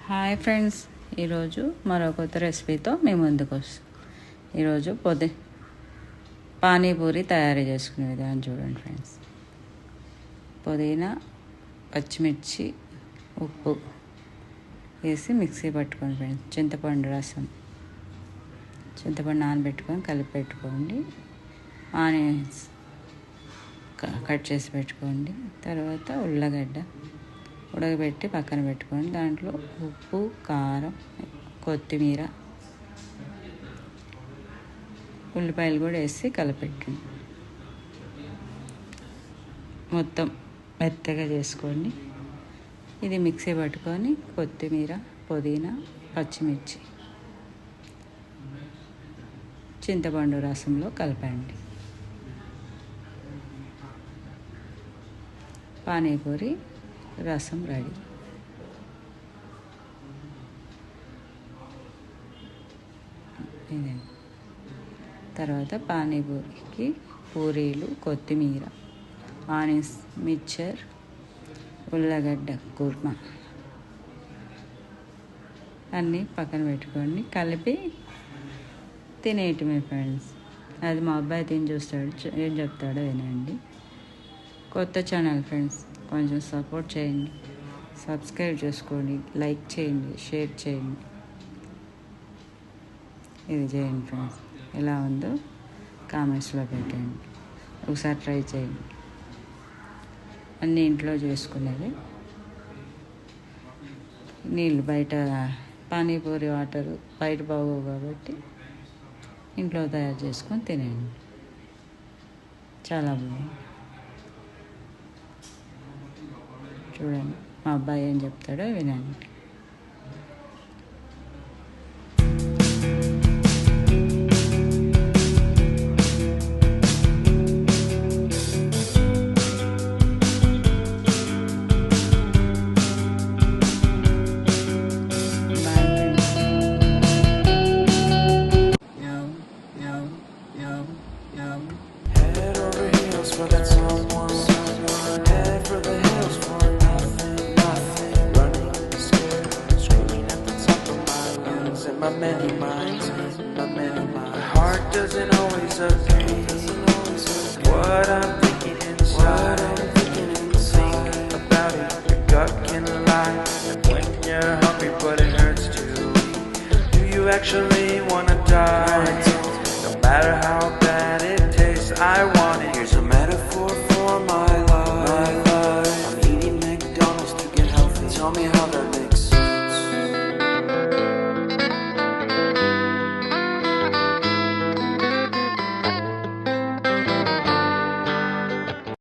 Hi friends, ఈరోజు మరో కొత్త రెసిపీతో మీ ముందుకు వస్తాం. ఈరోజు పానీపూరి తయారు చేసుకునే విధానం చూడండి ఫ్రెండ్స్. పుదీనా, పచ్చిమిర్చి, ఉప్పు వేసి మిక్సీ పట్టుకోండి ఫ్రెండ్స్. చింతపండు రసం, చింతపండు నానబెట్టుకొని కలిపి పెట్టుకోండి. ఆనియన్స్ కట్ చేసి పెట్టుకోండి. తర్వాత ఉల్లగడ్డ ఉడకబెట్టి పక్కన పెట్టుకోండి. దాంట్లో ఉప్పు, కారం, కొత్తిమీర, ఉల్లిపాయలు కూడా వేసి కలిపెట్టండి. మొత్తం మెత్తగా చేసుకోండి. ఇది మిక్సీ పట్టుకొని కొత్తిమీర, పుదీనా, పచ్చిమిర్చి, చింతపండు రసంలో కలపండి. పానీపూరి రసం రెడీ. ఇదండి. తర్వాత పానీపూరికి పూరీలు, కొత్తిమీర, ఆనియన్స్, మిక్చర్, ఉల్లగడ్డ కుర్మా అన్నీ పక్కన పెట్టుకోండి. కలిపి తినేయటమే ఫ్రెండ్స్. అది మా అబ్బాయి తిని చూస్తాడు, ఏం చెప్తాడో వినండి. కొత్త ఛానల్ ఫ్రెండ్స్, కొంచెం సపోర్ట్ చేయండి, సబ్స్క్రైబ్ చేసుకోండి, లైక్ చేయండి, షేర్ చేయండి. ఇది చేయండి ఫ్రెండ్స్. ఎలా ఉందో కామెంట్స్లో పెట్టండి. ఒకసారి ట్రై చేయండి. అన్నీ ఇంట్లో చేసుకునేది. నీళ్ళు బయట, పానీపూరి వాటర్ బయట బాగోవు కాబట్టి ఇంట్లో తయారు చేసుకొని తినేయండి. చాలా బాగుంది. చూడండి, మా అబ్బాయి ఏం చెప్తాడో వినండి. Head over heels for that someone. Head for the hills for nothing. Running, scared, screaming at the top of my lungs. In my many minds, my heart doesn't always agree. What I'm thinking inside, think about it, your gut can lie. And when you're hungry but it hurts to eat, do you actually wanna die? No matter how